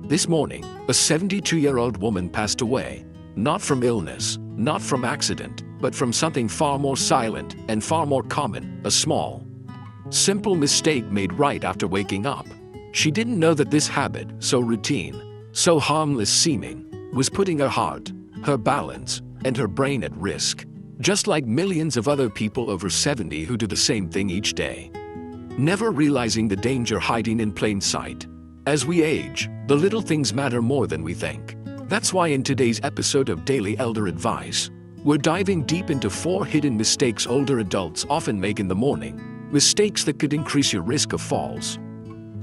This morning, a 72-year-old woman passed away, not from illness, not from accident, but from something far more silent and far more common, a small, simple mistake made right after waking up. She didn't know that this habit, so routine, so harmless seeming, was putting her heart, her balance, and her brain at risk, just like millions of other people over 70 who do the same thing each day, never realizing the danger hiding in plain sight. As we age, the little things matter more than we think. That's why in today's episode of Daily Elder Advice, we're diving deep into 4 hidden mistakes older adults often make in the morning, mistakes that could increase your risk of falls,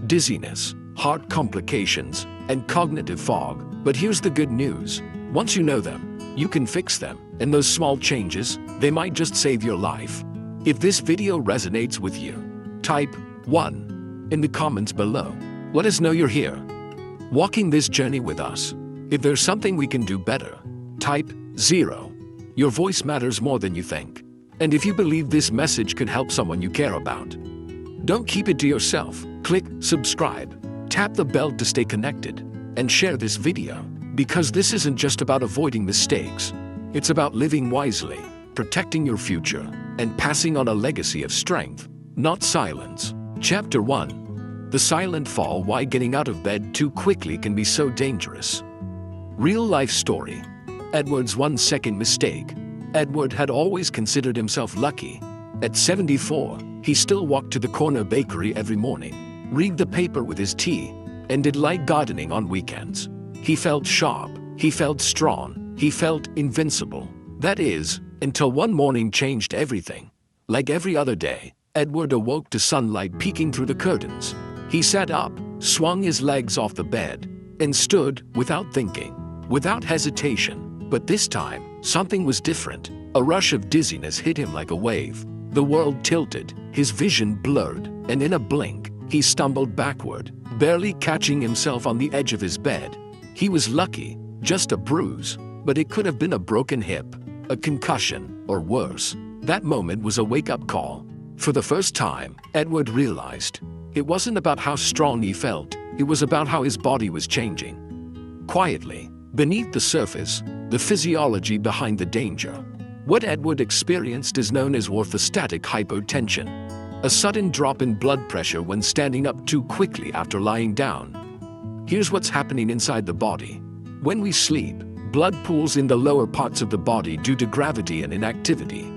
dizziness, heart complications, and cognitive fog. But here's the good news. Once you know them, you can fix them, and those small changes, they might just save your life. If this video resonates with you, type 1 in the comments below. Let us know you're here, walking this journey with us. If there's something we can do better, type 0. Your voice matters more than you think. And if you believe this message could help someone you care about, don't keep it to yourself. Click subscribe, tap the bell to stay connected, and share this video. Because this isn't just about avoiding mistakes. It's about living wisely, protecting your future, and passing on a legacy of strength, not silence. Chapter 1. The Silent Fall: Why Getting Out of Bed Too Quickly Can Be So Dangerous. Real-life story. Edward's 1-second mistake. Edward had always considered himself lucky. At 74, he still walked to the corner bakery every morning, read the paper with his tea, and did light gardening on weekends. He felt sharp, he felt strong, he felt invincible. That is, until one morning changed everything. Like every other day, Edward awoke to sunlight peeking through the curtains. He sat up, swung his legs off the bed, and stood without thinking, without hesitation. But this time, something was different. A rush of dizziness hit him like a wave. The world tilted, his vision blurred, and in a blink, he stumbled backward, barely catching himself on the edge of his bed. He was lucky, just a bruise, but it could have been a broken hip, a concussion, or worse. That moment was a wake-up call. For the first time, Edward realized it wasn't about how strong he felt, it was about how his body was changing. Quietly, beneath the surface, the physiology behind the danger. What Edward experienced is known as orthostatic hypotension, a sudden drop in blood pressure when standing up too quickly after lying down. Here's what's happening inside the body. When we sleep, blood pools in the lower parts of the body due to gravity and inactivity.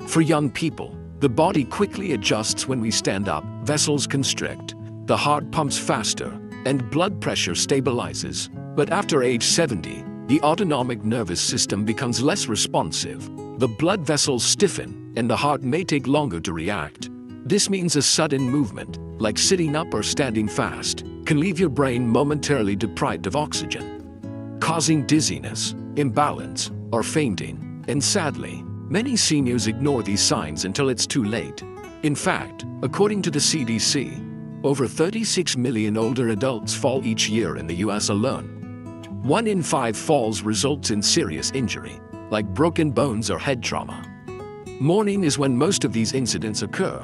For young people, the body quickly adjusts when we stand up, vessels constrict, the heart pumps faster, and blood pressure stabilizes. But after age 70, the autonomic nervous system becomes less responsive. The blood vessels stiffen, and the heart may take longer to react. This means a sudden movement, like sitting up or standing fast, can leave your brain momentarily deprived of oxygen, causing dizziness, imbalance, or fainting. And sadly, many seniors ignore these signs until it's too late. In fact, according to the CDC, over 36 million older adults fall each year in the US alone. 1 in 5 falls results in serious injury, like broken bones or head trauma. Morning is when most of these incidents occur.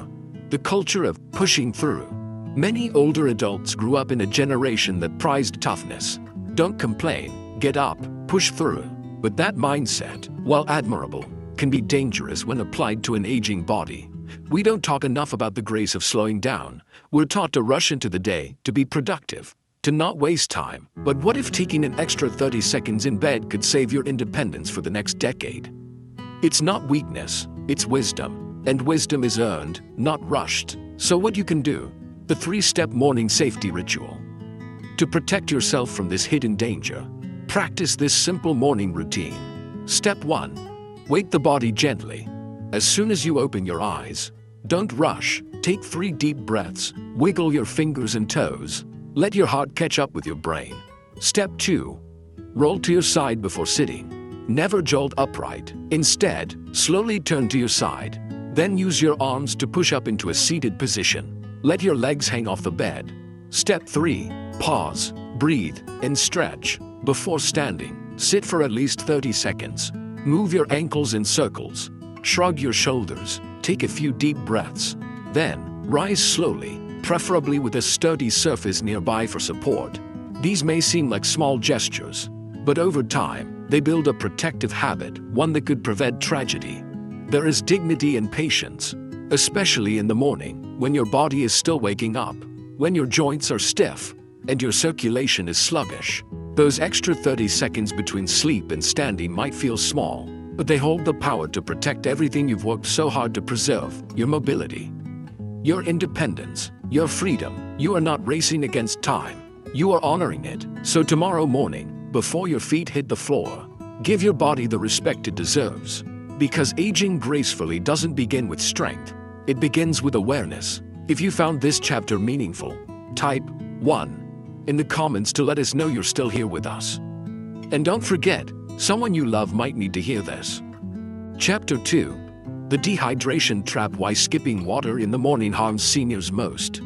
The culture of pushing through. Many older adults grew up in a generation that prized toughness. Don't complain, get up, push through. But that mindset, while admirable, can be dangerous when applied to an aging body. We don't talk enough about the grace of slowing down. We're taught to rush into the day, to be productive, to not waste time. But what if taking an extra 30 seconds in bed could save your independence for the next decade? It's not weakness, it's wisdom. And wisdom is earned, not rushed. So what you can do? The 3-step morning safety ritual. To protect yourself from this hidden danger, practice this simple morning routine. Step 1. Wake the body gently. As soon as you open your eyes, don't rush. Take 3 deep breaths. Wiggle your fingers and toes. Let your heart catch up with your brain. Step 2. Roll to your side before sitting. Never jolt upright. Instead, slowly turn to your side. Then use your arms to push up into a seated position. Let your legs hang off the bed. Step 3. Pause, breathe, and stretch. Before standing, sit for at least 30 seconds. Move your ankles in circles. Shrug your shoulders. Take a few deep breaths. Then, rise slowly, preferably with a sturdy surface nearby for support. These may seem like small gestures, but over time, they build a protective habit, one that could prevent tragedy. There is dignity in patience, especially in the morning, when your body is still waking up, when your joints are stiff, and your circulation is sluggish. Those extra 30 seconds between sleep and standing might feel small, but they hold the power to protect everything you've worked so hard to preserve: your mobility, your independence, your freedom. You are not racing against time. You are honoring it. So tomorrow morning, before your feet hit the floor, give your body the respect it deserves. Because aging gracefully doesn't begin with strength, it begins with awareness. If you found this chapter meaningful, type 1 in the comments to let us know you're still here with us. And don't forget, someone you love might need to hear this. Chapter 2: The Dehydration Trap: Why Skipping Water in the Morning Harms Seniors Most.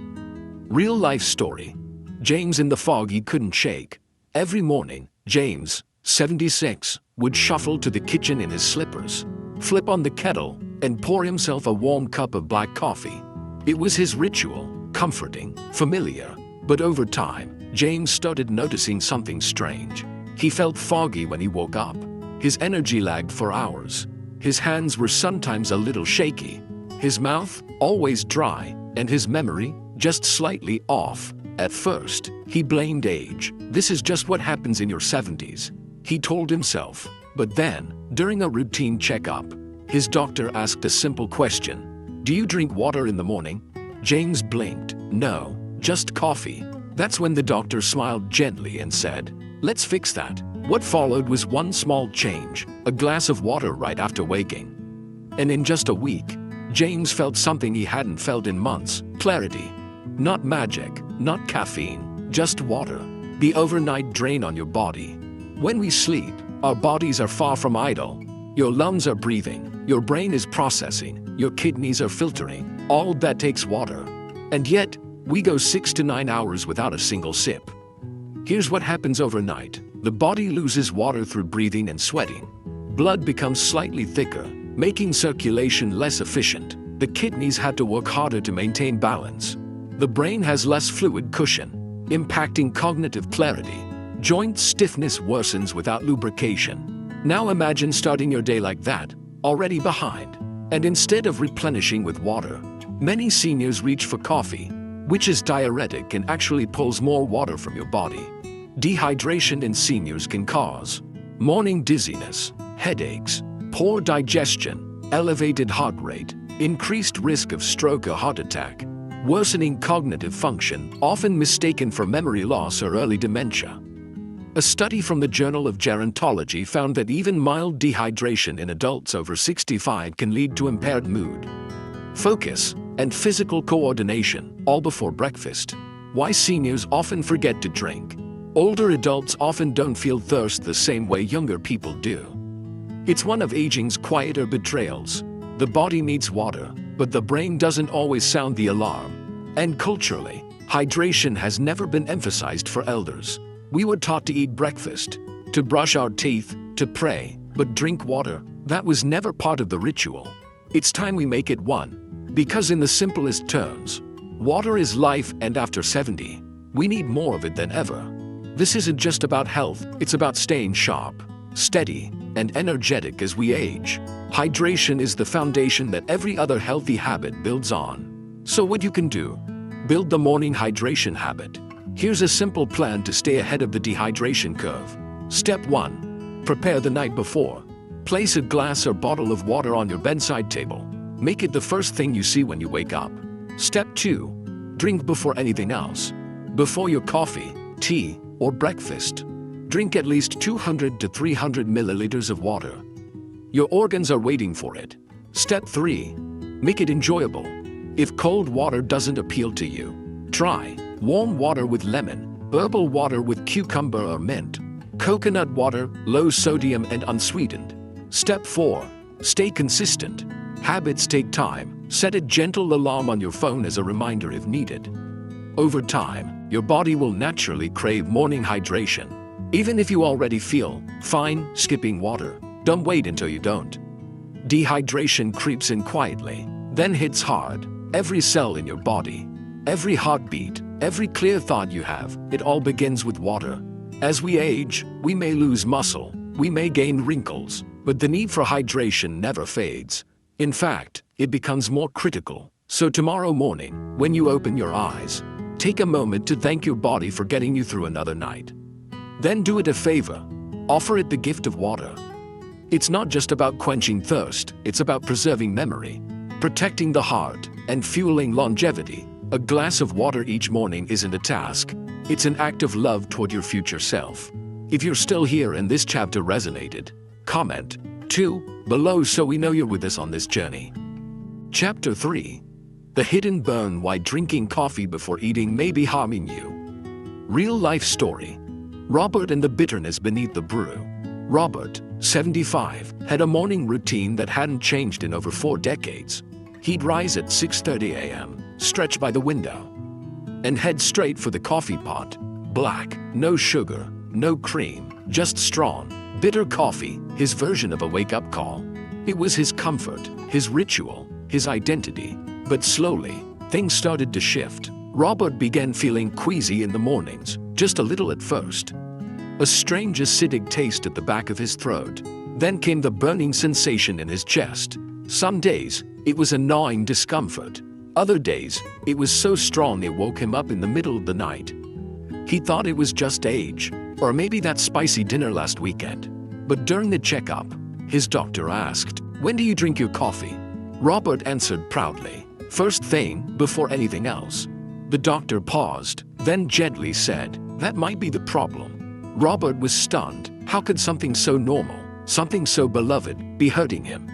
Real life story. James in the fog he couldn't shake. Every morning, James, 76, would shuffle to the kitchen in his slippers, flip on the kettle, and pour himself a warm cup of black coffee. It was his ritual, comforting, familiar. But over time, James started noticing something strange. He felt foggy when he woke up. His energy lagged for hours. His hands were sometimes a little shaky. His mouth, always dry, and his memory, just slightly off. At first, he blamed age. This is just what happens in your 70s, he told himself. But then, during a routine checkup, his doctor asked a simple question: "Do you drink water in the morning?" James blinked. "No, just coffee." That's when the doctor smiled gently and said, "Let's fix that." What followed was one small change: a glass of water right after waking. And in just a week, James felt something he hadn't felt in months: clarity. Not magic, not caffeine, just water. The overnight drain on your body. When we sleep, our bodies are far from idle. Your lungs are breathing, your brain is processing, your kidneys are filtering. All that takes water. And yet, we go 6 to 9 hours without a single sip. Here's what happens overnight. The body loses water through breathing and sweating. Blood becomes slightly thicker, making circulation less efficient. The kidneys had to work harder to maintain balance. The brain has less fluid cushion, impacting cognitive clarity. Joint stiffness worsens without lubrication. Now imagine starting your day like that, already behind. And instead of replenishing with water, many seniors reach for coffee, which is diuretic and actually pulls more water from your body. Dehydration in seniors can cause morning dizziness, headaches, poor digestion, elevated heart rate, increased risk of stroke or heart attack, worsening cognitive function, often mistaken for memory loss or early dementia. A study from the Journal of Gerontology found that even mild dehydration in adults over 65 can lead to impaired mood, focus, and physical coordination, all before breakfast. Why seniors often forget to drink. Older adults often don't feel thirst the same way younger people do. It's one of aging's quieter betrayals. The body needs water, but the brain doesn't always sound the alarm. And culturally, hydration has never been emphasized for elders. We were taught to eat breakfast, to brush our teeth, to pray, but drink water, that was never part of the ritual. It's time we make it one. Because in the simplest terms, water is life, and after 70, we need more of it than ever. This isn't just about health, it's about staying sharp, steady, and energetic as we age. Hydration is the foundation that every other healthy habit builds on. So what you can do? Build the morning hydration habit. Here's a simple plan to stay ahead of the dehydration curve. Step 1. Prepare the night before. Place a glass or bottle of water on your bedside table. Make it the first thing you see when you wake up. Step 2. Drink before anything else. Before your coffee, tea, or breakfast, drink at least 200 to 300 milliliters of water. Your organs are waiting for it. Step 3. Make it enjoyable. If cold water doesn't appeal to you, try warm water with lemon, herbal water with cucumber or mint, coconut water, low sodium and unsweetened. Step 4. Stay consistent. Habits take time. Set a gentle alarm on your phone as a reminder if needed. Over time, your body will naturally crave morning hydration. Even if you already feel fine skipping water, don't wait until you don't. Dehydration creeps in quietly, then hits hard. Every cell in your body, every heartbeat, Every clear thought you have, it all begins with water. As we age, we may lose muscle, we may gain wrinkles, but the need for hydration never fades. In fact, it becomes more critical. So tomorrow morning, when you open your eyes, take a moment to thank your body for getting you through another night. Then do it a favor. Offer it the gift of water. It's not just about quenching thirst, it's about preserving memory, protecting the heart, and fueling longevity. A glass of water each morning isn't a task, it's an act of love toward your future self. If you're still here and this chapter resonated, comment 2 below so we know you're with us on this journey. Chapter 3. The hidden burn: why drinking coffee before eating may be harming you. Real life story. Robert and the bitterness beneath the brew. Robert, 75, had a morning routine that hadn't changed in over 4 decades. He'd rise at 6:30 a.m., stretch by the window, and head straight for the coffee pot. Black, no sugar, no cream, just strong, bitter coffee, his version of a wake-up call. It was his comfort, his ritual, his identity. But slowly, things started to shift. Robert began feeling queasy in the mornings, just a little at first. A strange acidic taste at the back of his throat. Then came the burning sensation in his chest. Some days, it was a gnawing discomfort. Other days, it was so strong it woke him up in the middle of the night. He thought it was just age, or maybe that spicy dinner last weekend. But during the checkup, his doctor asked, "When do you drink your coffee?" Robert answered proudly, "First thing, before anything else." The doctor paused, then gently said, "That might be the problem." Robert was stunned. How could something so normal, something so beloved, be hurting him?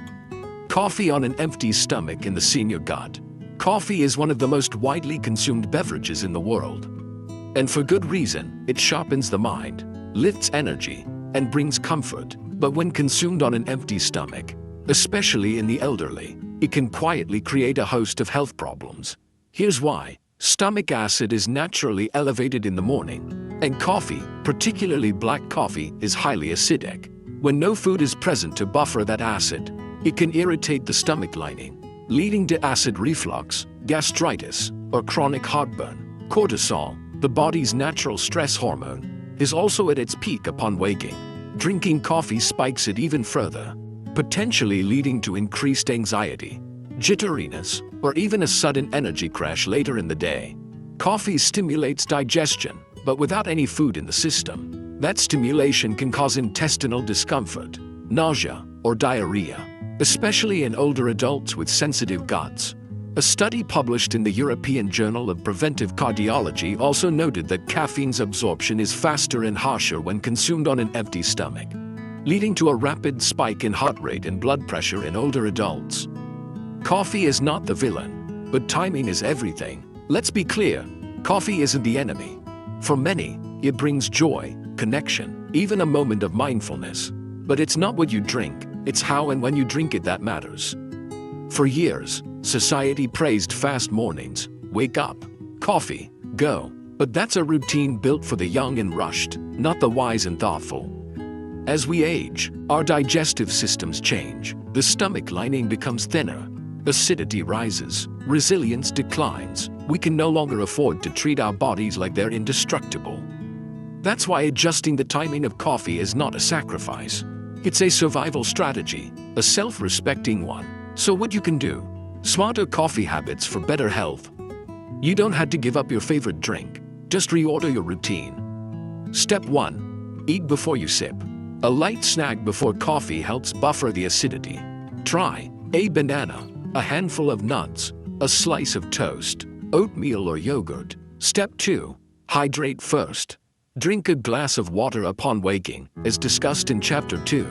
Coffee on an empty stomach in the senior gut. Coffee is one of the most widely consumed beverages in the world. And for good reason. It sharpens the mind, lifts energy, and brings comfort. But when consumed on an empty stomach, especially in the elderly, it can quietly create a host of health problems. Here's why. Stomach acid is naturally elevated in the morning, and coffee, particularly black coffee, is highly acidic. When no food is present to buffer that acid, it can irritate the stomach lining, leading to acid reflux, gastritis, or chronic heartburn. Cortisol, the body's natural stress hormone, is also at its peak upon waking. Drinking coffee spikes it even further, potentially leading to increased anxiety, jitteriness, or even a sudden energy crash later in the day. Coffee stimulates digestion, but without any food in the system, that stimulation can cause intestinal discomfort, nausea, or diarrhea, especially in older adults with sensitive guts. A study published in the European Journal of Preventive Cardiology also noted that caffeine's absorption is faster and harsher when consumed on an empty stomach, leading to a rapid spike in heart rate and blood pressure in older adults. Coffee is not the villain, but timing is everything. Let's be clear, coffee isn't the enemy. For many, it brings joy, connection, even a moment of mindfulness. But it's not what you drink, it's how and when you drink it that matters. For years, society praised fast mornings, wake up, coffee, go. But that's a routine built for the young and rushed, not the wise and thoughtful. As we age, our digestive systems change. The stomach lining becomes thinner, acidity rises, resilience declines. We can no longer afford to treat our bodies like they're indestructible. That's why adjusting the timing of coffee is not a sacrifice. It's a survival strategy, a self-respecting one. So what you can do? Smarter coffee habits for better health. You don't have to give up your favorite drink. Just reorder your routine. Step 1. Eat before you sip. A light snack before coffee helps buffer the acidity. Try a banana, a handful of nuts, a slice of toast, oatmeal or yogurt. Step 2. Hydrate first. Drink a glass of water upon waking, as discussed in Chapter 2.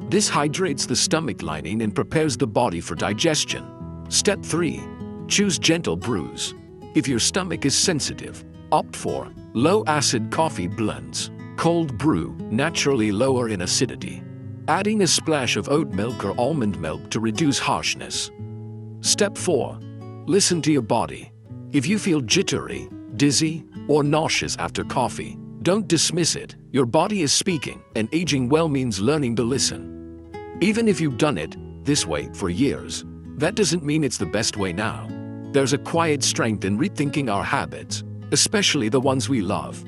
This hydrates the stomach lining and prepares the body for digestion. Step 3. Choose gentle brews. If your stomach is sensitive, opt for low-acid coffee blends. Cold brew, naturally lower in acidity. Adding a splash of oat milk or almond milk to reduce harshness. Step 4. Listen to your body. If you feel jittery, dizzy, or nauseous after coffee, don't dismiss it. Your body is speaking, and aging well means learning to listen. Even if you've done it this way for years, that doesn't mean it's the best way now. There's a quiet strength in rethinking our habits. especially the ones we love.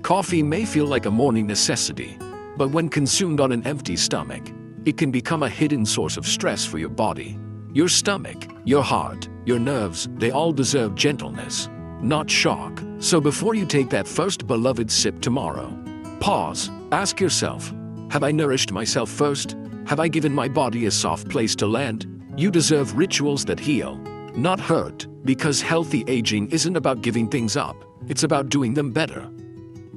Coffee may feel like a morning necessity, but when consumed on an empty stomach, it can become a hidden source of stress for your body. Your stomach, your heart, your nerves, they all deserve gentleness, not shock. So before you take that first beloved sip tomorrow, pause, ask yourself, have I nourished myself first? Have I given my body a soft place to land? You deserve rituals that heal, not hurt, because healthy aging isn't about giving things up, it's about doing them better.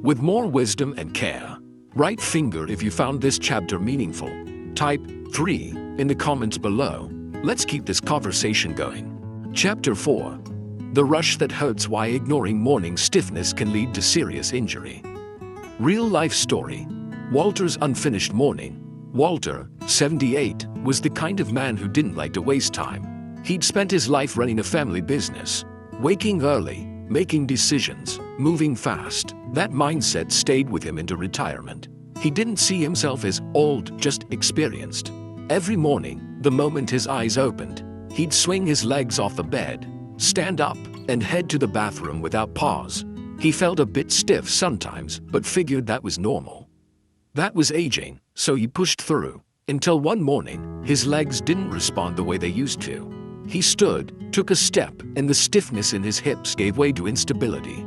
With more wisdom and care. Right finger if you found this chapter meaningful. Type 3 in the comments below. Let's keep this conversation going. Chapter 4. The rush that hurts: why ignoring morning stiffness can lead to serious injury. Real life story. Walter's unfinished morning. Walter, 78, was the kind of man who didn't like to waste time. He'd spent his life running a family business, waking early, making decisions, moving fast. That mindset stayed with him into retirement. He didn't see himself as old, just experienced. Every morning, the moment his eyes opened, he'd swing his legs off the bed, stand up, and head to the bathroom without pause. He felt a bit stiff sometimes, but figured that was normal. That was aging, so he pushed through, until one morning, his legs didn't respond the way they used to. He stood, took a step, and the stiffness in his hips gave way to instability.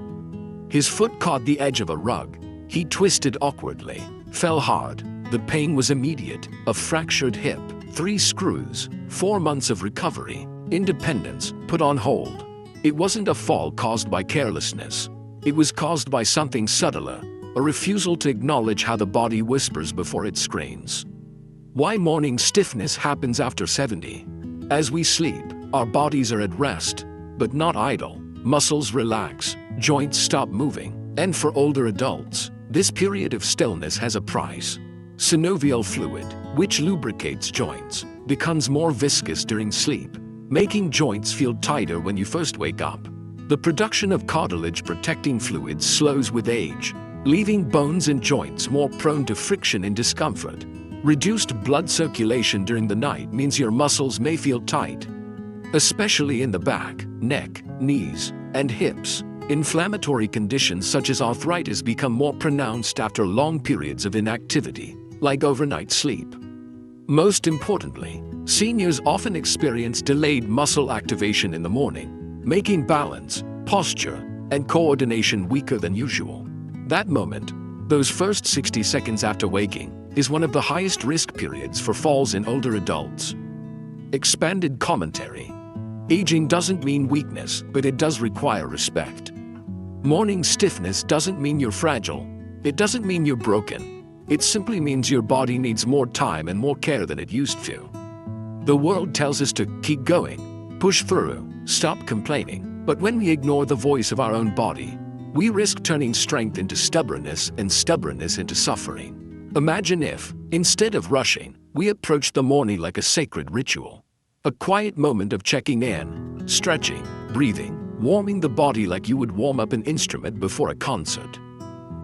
His foot caught the edge of a rug. He twisted awkwardly, fell hard. The pain was immediate: a fractured hip, 3 screws, 4 months of recovery, independence put on hold. It wasn't a fall caused by carelessness. It was caused by something subtler, a refusal to acknowledge how the body whispers before it screams. Why morning stiffness happens after 70. As we sleep, our bodies are at rest, but not idle. Muscles relax, joints stop moving, and for older adults, this period of stillness has a price. Synovial fluid, which lubricates joints, becomes more viscous during sleep, making joints feel tighter when you first wake up. The production of cartilage protecting fluids slows with age, leaving bones and joints more prone to friction and discomfort. Reduced blood circulation during the night means your muscles may feel tight, especially in the back, neck, knees, and hips. Inflammatory conditions such as arthritis become more pronounced after long periods of inactivity, like overnight sleep. Most importantly, seniors often experience delayed muscle activation in the morning, making balance, posture, and coordination weaker than usual. That moment, those first 60 seconds after waking, is one of the highest risk periods for falls in older adults. Expanded commentary. Aging doesn't mean weakness, but it does require respect. Morning stiffness doesn't mean you're fragile. It doesn't mean you're broken. It simply means your body needs more time and more care than it used to. The world tells us to keep going, push through, stop complaining. But when we ignore the voice of our own body, we risk turning strength into stubbornness and stubbornness into suffering. Imagine if, instead of rushing, we approached the morning like a sacred ritual. A quiet moment of checking in, stretching, breathing, warming the body like you would warm up an instrument before a concert.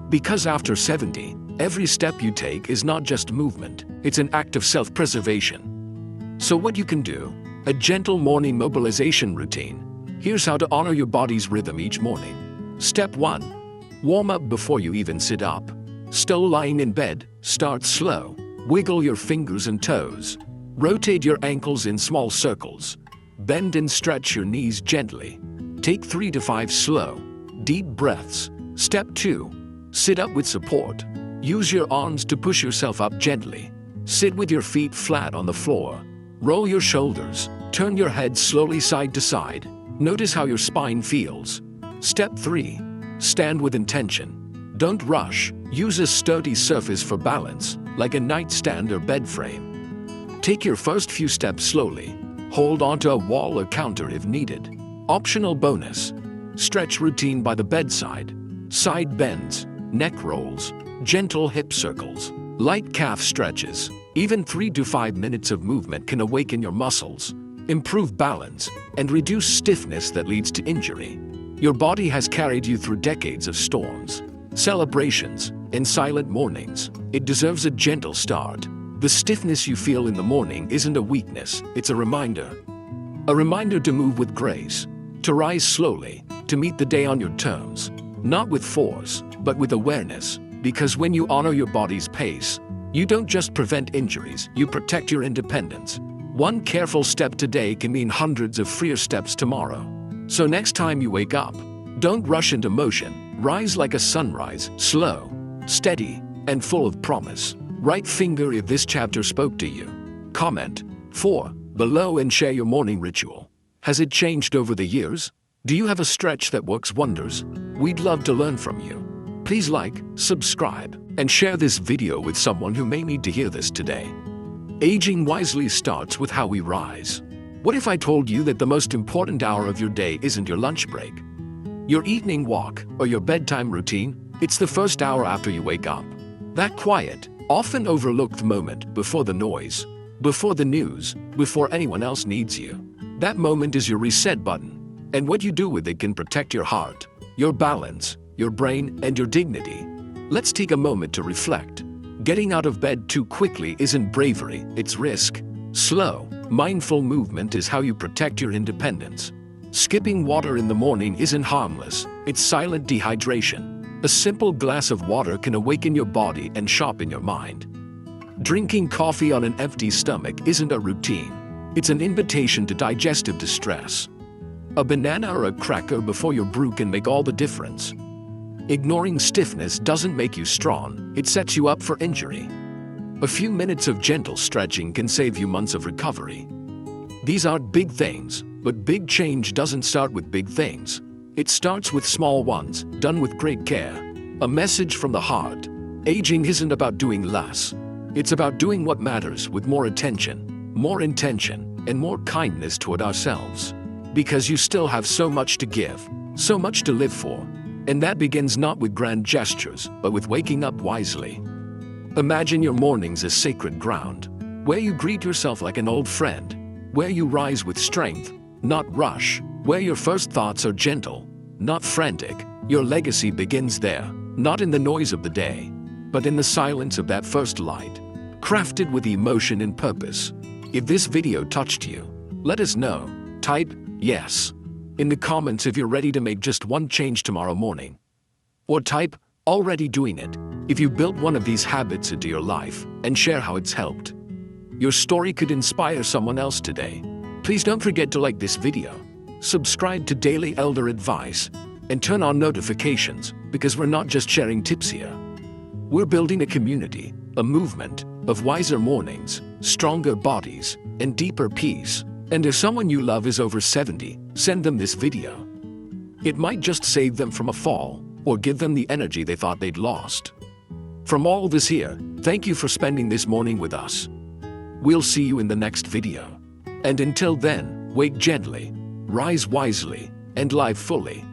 Because after 70, every step you take is not just movement, it's an act of self-preservation. So what you can do: a gentle morning mobilization routine. Here's how to honor your body's rhythm each morning. Step 1. Warm up before you even sit up. Still lying in bed, start slow. Wiggle your fingers and toes. Rotate your ankles in small circles. Bend and stretch your knees gently. Take 3 to 5 slow, deep breaths. Step 2. Sit up with support. Use your arms to push yourself up gently. Sit with your feet flat on the floor. Roll your shoulders. Turn your head slowly side to side. Notice how your spine feels. Step 3. Stand with intention. Don't rush. Use a sturdy surface for balance, like a nightstand or bed frame. Take your first few steps slowly. Hold onto a wall or counter if needed. Optional bonus: stretch routine by the bedside. Side bends, neck rolls, gentle hip circles, light calf stretches. Even 3 to 5 minutes of movement can awaken your muscles, improve balance, and reduce stiffness that leads to injury. Your body has carried you through decades of storms, celebrations, and silent mornings. It deserves a gentle start. The stiffness you feel in the morning isn't a weakness, it's a reminder. A reminder to move with grace, to rise slowly, to meet the day on your terms, not with force, but with awareness, because when you honor your body's pace, you don't just prevent injuries, you protect your independence. One careful step today can mean hundreds of freer steps tomorrow. So next time you wake up, don't rush into motion. Rise like a sunrise, slow, steady, and full of promise. Right finger if this chapter spoke to you. Comment 4 below and share your morning ritual. Has it changed over the years? Do you have a stretch that works wonders? We'd love to learn from you. Please like, subscribe, and share this video with someone who may need to hear this today. Aging wisely starts with how we rise. What if I told you that the most important hour of your day isn't your lunch break, your evening walk, or your bedtime routine? It's the first hour after you wake up. That quiet, often overlooked moment before the noise, before the news, before anyone else needs you. That moment is your reset button, and what you do with it can protect your heart, your balance, your brain, and your dignity. Let's take a moment to reflect. Getting out of bed too quickly isn't bravery, it's risk. Slow, mindful movement is how you protect your independence. Skipping water in the morning isn't harmless, it's silent dehydration. A simple glass of water can awaken your body and sharpen your mind. Drinking coffee on an empty stomach isn't a routine, it's an invitation to digestive distress. A banana or a cracker before your brew can make all the difference. Ignoring stiffness doesn't make you strong, it sets you up for injury. A few minutes of gentle stretching can save you months of recovery. These aren't big things, but big change doesn't start with big things. It starts with small ones, done with great care. A message from the heart. Aging isn't about doing less. It's about doing what matters with more attention, more intention, and more kindness toward ourselves. Because you still have so much to give, so much to live for. And that begins not with grand gestures, but with waking up wisely. Imagine your mornings as sacred ground, where you greet yourself like an old friend, where you rise with strength, not rush, where your first thoughts are gentle, not frantic. Your legacy begins there, not in the noise of the day, but in the silence of that first light, crafted with emotion and purpose. If this video touched you, let us know. Type yes in the comments if you're ready to make just one change tomorrow morning. Or type already doing it if you built one of these habits into your life, and share how it's helped. Your story could inspire someone else today. Please don't forget to like this video, subscribe to Daily Elder Advice, and turn on notifications, because we're not just sharing tips here. We're building a community, a movement of wiser mornings, stronger bodies, and deeper peace. And if someone you love is over 70, send them this video. It might just save them from a fall, or give them the energy they thought they'd lost. From all of us here, thank you for spending this morning with us. We'll see you in the next video. And until then, wake gently, rise wisely, and live fully.